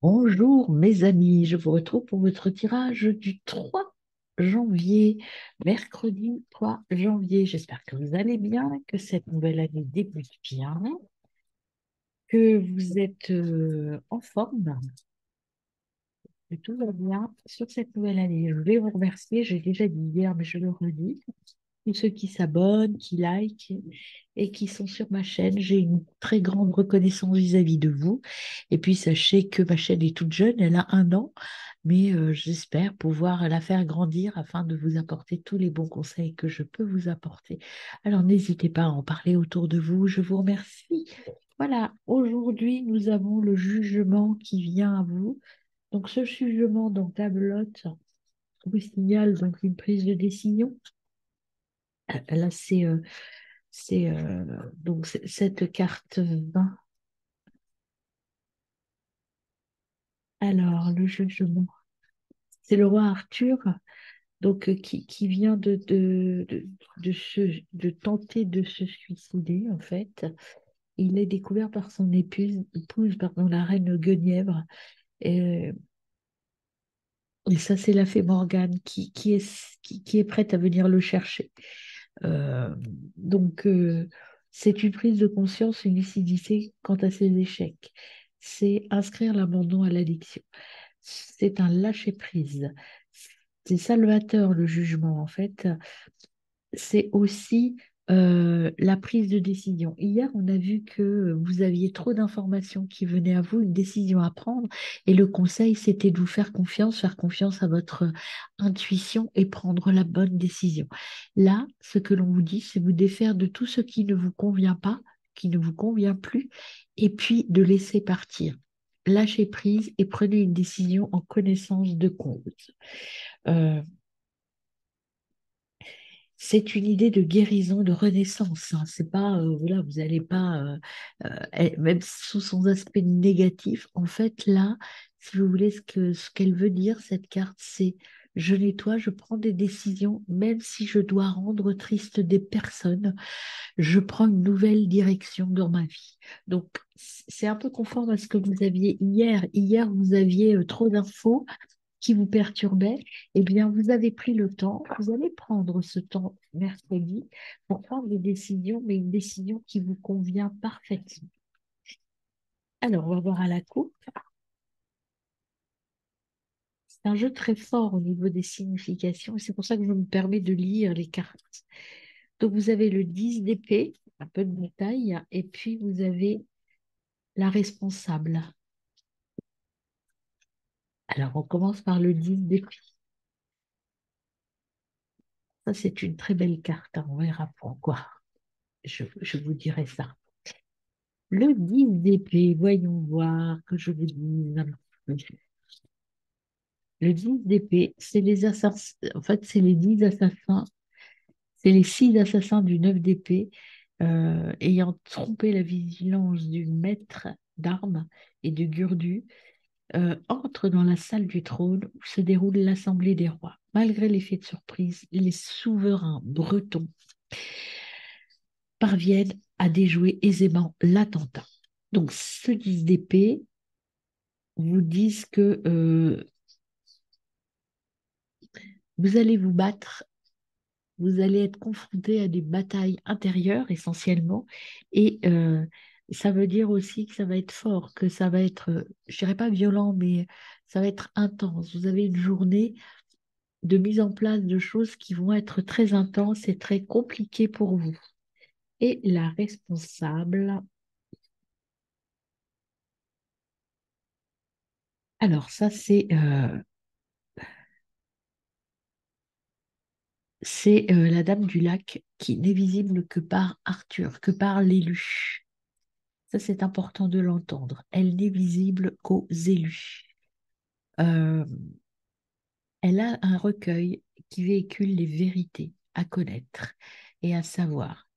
Bonjour mes amis, je vous retrouve pour votre tirage du 3 janvier, mercredi 3 janvier. J'espère que vous allez bien, que cette nouvelle année débute bien, que vous êtes en forme, que tout va bien sur cette nouvelle année. Je vais vous remercier, j'ai déjà dit hier, mais je le redis, tous ceux qui s'abonnent, qui likent et qui sont sur ma chaîne. J'ai une très grande reconnaissance vis-à-vis de vous. Et puis sachez que ma chaîne est toute jeune, elle a 1 an, mais j'espère pouvoir la faire grandir afin de vous apporter tous les bons conseils que je peux vous apporter. Alors n'hésitez pas à en parler autour de vous. Je vous remercie. Voilà, aujourd'hui nous avons le jugement qui vient à vous. Donc ce jugement dans tablote vous signale donc une prise de décision. Là, c'est cette carte 20. Alors, le jugement, c'est le roi Arthur, donc qui vient de tenter de se suicider, en fait. Il est découvert par son épouse, pardon, la reine Guenièvre. Et, et ça, c'est la fée Morgane qui est prête à venir le chercher. Euh, donc, c'est une prise de conscience, une lucidité quant à ses échecs. C'est inscrire l'abandon à l'addiction. C'est un lâcher-prise. C'est salvateur, le jugement, en fait. C'est aussi la prise de décision. Hier, on a vu que vous aviez trop d'informations qui venaient à vous, une décision à prendre, et le conseil, c'était de vous faire confiance à votre intuition et prendre la bonne décision. Là, ce que l'on vous dit, c'est vous défaire de tout ce qui ne vous convient pas, qui ne vous convient plus, et puis de laisser partir. Lâchez prise et prenez une décision en connaissance de cause. Euh, c'est une idée de guérison, de renaissance, hein. C'est pas, voilà, vous n'allez pas, même sous son aspect négatif, en fait, là, si vous voulez, ce qu'elle veut dire, cette carte, c'est je nettoie, je prends des décisions, même si je dois rendre triste des personnes, je prends une nouvelle direction dans ma vie. Donc, c'est un peu conforme à ce que vous aviez hier. Hier, vous aviez trop d'infos qui vous perturbait, eh bien, vous avez pris le temps, vous allez prendre ce temps mercredi pour prendre des décisions, mais une décision qui vous convient parfaitement. Alors, on va voir à la coupe. C'est un jeu très fort au niveau des significations et c'est pour ça que je me permets de lire les cartes. Donc, vous avez le 10 d'épée, un peu de bataille, et puis vous avez la responsable. Alors, on commence par le 10 d'épée. Ça, c'est une très belle carte, hein. On verra pourquoi. Je vous dirai ça. Le 10 d'épée, voyons voir que je vous dise un peu. Le 10 d'épée, c'est les assassins, en fait, c'est les 10 assassins, c'est les 6 assassins du 9 d'épée ayant trompé la vigilance du maître d'armes et de Gurdu, entrent dans la salle du trône où se déroule l'assemblée des rois. Malgré l'effet de surprise, les souverains bretons parviennent à déjouer aisément l'attentat. Donc, ce 10 d'épée vous disent que vous allez vous battre, vous allez être confronté à des batailles intérieures essentiellement, et ça veut dire aussi que ça va être fort, que ça va être, je dirais pas violent, mais ça va être intense. Vous avez une journée de mise en place de choses qui vont être très intenses et très compliquées pour vous. Et la responsable, alors ça c'est la Dame du Lac qui n'est visible que par Arthur, que par l'élu. Ça, c'est important de l'entendre. Elle n'est visible qu'aux élus. Euh, elle a un recueil qui véhicule les vérités à connaître et à savoir.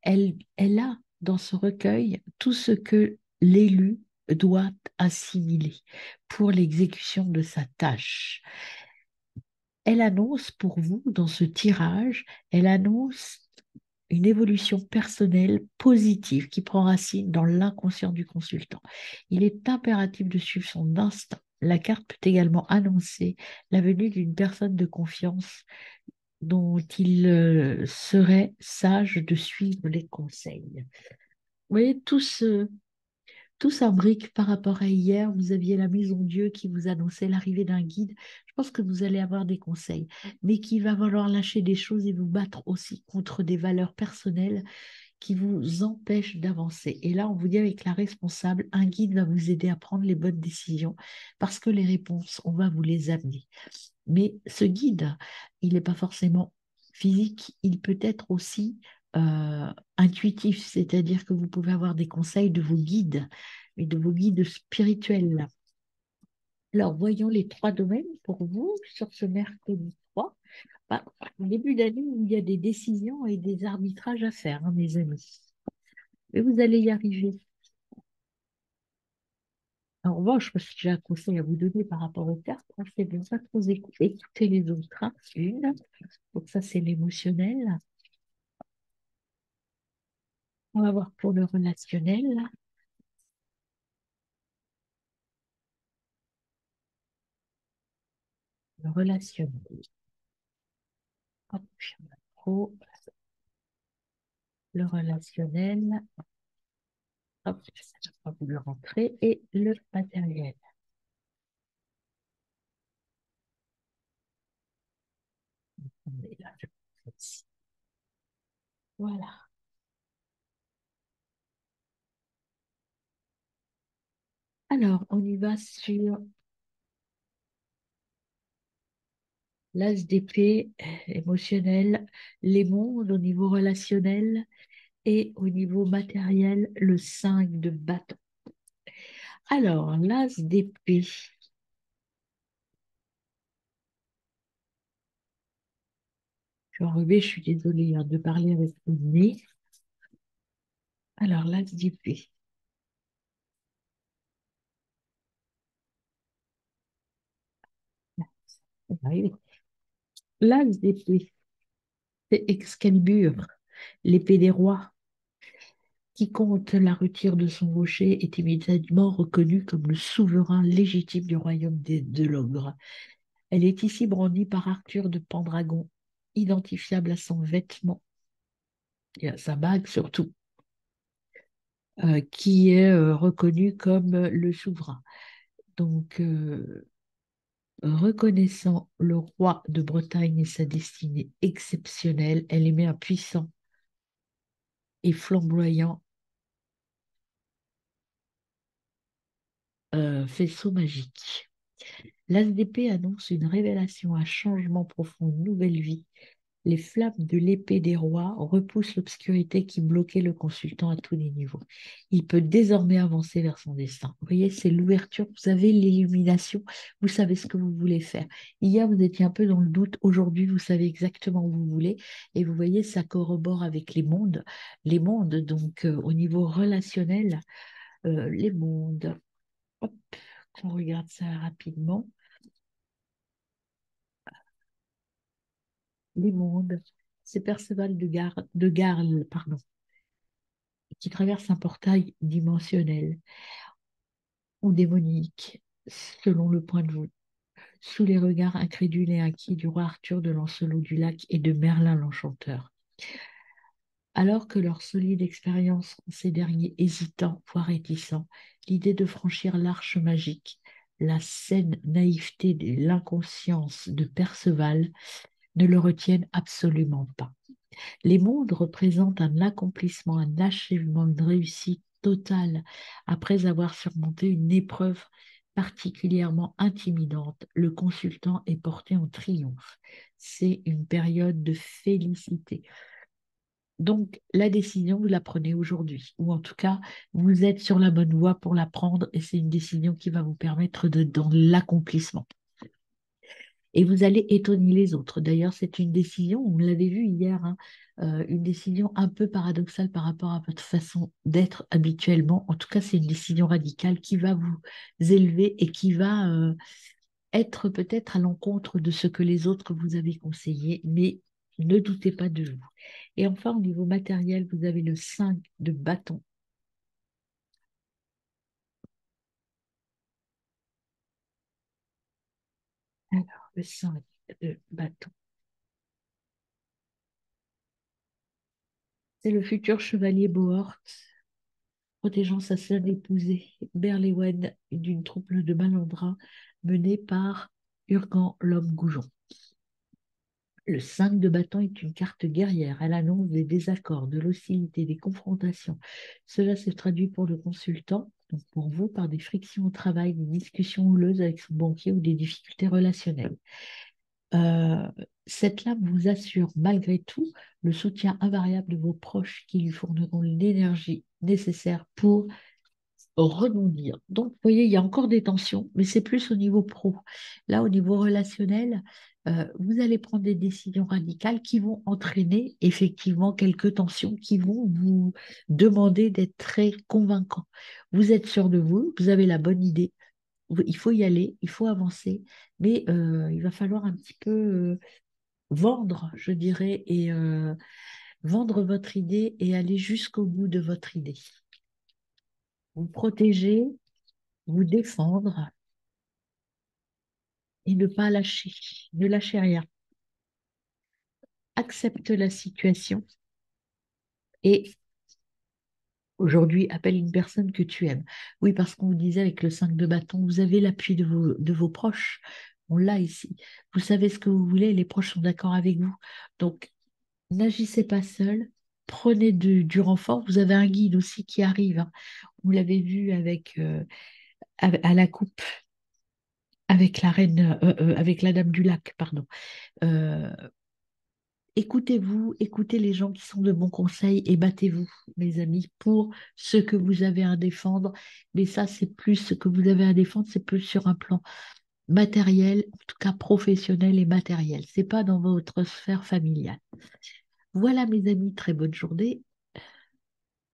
Elle a dans ce recueil tout ce que l'élu doit assimiler pour l'exécution de sa tâche. Elle annonce pour vous, dans ce tirage, elle annonce une évolution personnelle positive qui prend racine dans l'inconscient du consultant. Il est impératif de suivre son instinct. La carte peut également annoncer la venue d'une personne de confiance dont il serait sage de suivre les conseils. Vous voyez, tout s'imbrique par rapport à hier. Vous aviez la maison Dieu qui vous annonçait l'arrivée d'un guide. Je pense que vous allez avoir des conseils, mais qu'il va falloir lâcher des choses et vous battre aussi contre des valeurs personnelles qui vous empêchent d'avancer. Et là, on vous dit avec la responsable, un guide va vous aider à prendre les bonnes décisions parce que les réponses, on va vous les amener. Mais ce guide, il n'est pas forcément physique, il peut être aussi intuitif, c'est-à-dire que vous pouvez avoir des conseils de vos guides, et de vos guides spirituels. Alors, voyons les trois domaines pour vous sur ce mercredi 3. Bah, au début d'année où il y a des décisions et des arbitrages à faire, hein, mes amis. Mais vous allez y arriver. En revanche, parce que j'ai un conseil à vous donner par rapport aux cartes, hein, c'est de ne pas trop écouter les autres. Hein. Une, donc ça c'est l'émotionnel. On va voir pour le relationnel. Le relationnel. Hop, pro, le relationnel. Hop, ça va vous le rentrer. Et le matériel. On est là, je pense. Voilà. Alors, on y va sur l'as d'épée émotionnel, les mondes au niveau relationnel et au niveau matériel, le 5 de bâton. Alors, l'as d'épée. Je suis enrhumée, je suis désolée hein, de parler avec le nez. Alors, l'as d'épée. On va arriver. L'as d'épée, c'est Excalibur, l'épée des rois. Quiconque la retire de son rocher est immédiatement reconnu comme le souverain légitime du royaume de l'ogre. Elle est ici brandie par Arthur de Pendragon, identifiable à son vêtement et à sa bague surtout, qui est reconnu comme le souverain. Donc, reconnaissant le roi de Bretagne et sa destinée exceptionnelle, elle émet un puissant et flamboyant faisceau magique. L'as d'épée annonce une révélation, un changement profond, une nouvelle vie. Les flammes de l'épée des rois repoussent l'obscurité qui bloquait le consultant à tous les niveaux. Il peut désormais avancer vers son destin. Vous voyez, c'est l'ouverture, vous avez l'illumination, vous savez ce que vous voulez faire. Hier, vous étiez un peu dans le doute, aujourd'hui, vous savez exactement où vous voulez. Et vous voyez, ça corrobore avec les mondes. Les mondes, donc au niveau relationnel, les mondes. Hop, on regarde ça rapidement. Les mondes, c'est Perceval de Garle, pardon, qui traverse un portail dimensionnel ou démoniaque, selon le point de vue, sous les regards incrédules et inquiets du roi Arthur de Lancelot du Lac et de Merlin l'Enchanteur. Alors que leur solide expérience rend ces derniers hésitants, voire réticents, l'idée de franchir l'arche magique, la saine naïveté de l'inconscience de Perceval ne le retiennent absolument pas. Les mondes représentent un accomplissement, un achèvement, une réussite totale après avoir surmonté une épreuve particulièrement intimidante. Le consultant est porté en triomphe. C'est une période de félicité. Donc, la décision, vous la prenez aujourd'hui, ou en tout cas, vous êtes sur la bonne voie pour la prendre, et c'est une décision qui va vous permettre de dans l'accomplissement. Et vous allez étonner les autres. D'ailleurs, c'est une décision, on l'avait vu hier, hein, une décision un peu paradoxale par rapport à votre façon d'être habituellement. En tout cas, c'est une décision radicale qui va vous élever et qui va être peut-être à l'encontre de ce que les autres vous avaient conseillé, mais Ne doutez pas de vous. Et enfin, au niveau matériel, vous avez le 5 de bâton. Alors, le 5 de bâton. C'est le futur chevalier Bohort, protégeant sa seule épousée, Berléwen, d'une troupe de malandrins menée par Urgan l'homme goujon. Le 5 de bâton est une carte guerrière. Elle annonce des désaccords, de l'hostilité, des confrontations. Cela se traduit pour le consultant, donc pour vous, par des frictions au travail, des discussions houleuses avec son banquier ou des difficultés relationnelles. Euh, cette lame vous assure malgré tout le soutien invariable de vos proches qui lui fourniront l'énergie nécessaire pour rebondir. Donc, vous voyez, il y a encore des tensions, mais c'est plus au niveau pro. Là, au niveau relationnel, vous allez prendre des décisions radicales qui vont entraîner effectivement quelques tensions qui vont vous demander d'être très convaincant. Vous êtes sûr de vous, vous avez la bonne idée, il faut y aller, il faut avancer, mais il va falloir un petit peu vendre, je dirais, et vendre votre idée et aller jusqu'au bout de votre idée. Vous protéger, vous défendre et ne pas lâcher. Ne lâchez rien. Accepte la situation et aujourd'hui, appelle une personne que tu aimes. Oui, parce qu'on vous disait avec le 5 de bâton, vous avez l'appui de vos proches. On l'a ici. Vous savez ce que vous voulez, les proches sont d'accord avec vous. Donc, n'agissez pas seul. Prenez du renfort. Vous avez un guide aussi qui arrive, hein. Vous l'avez vu avec, à la coupe, avec la reine, avec la dame du lac, pardon. Euh, Écoutez-vous, écoutez les gens qui sont de bons conseils et battez-vous, mes amis, pour ce que vous avez à défendre. Mais ça, c'est plus ce que vous avez à défendre, c'est plus sur un plan matériel, en tout cas professionnel et matériel. C'est pas dans votre sphère familiale. Voilà, mes amis, très bonne journée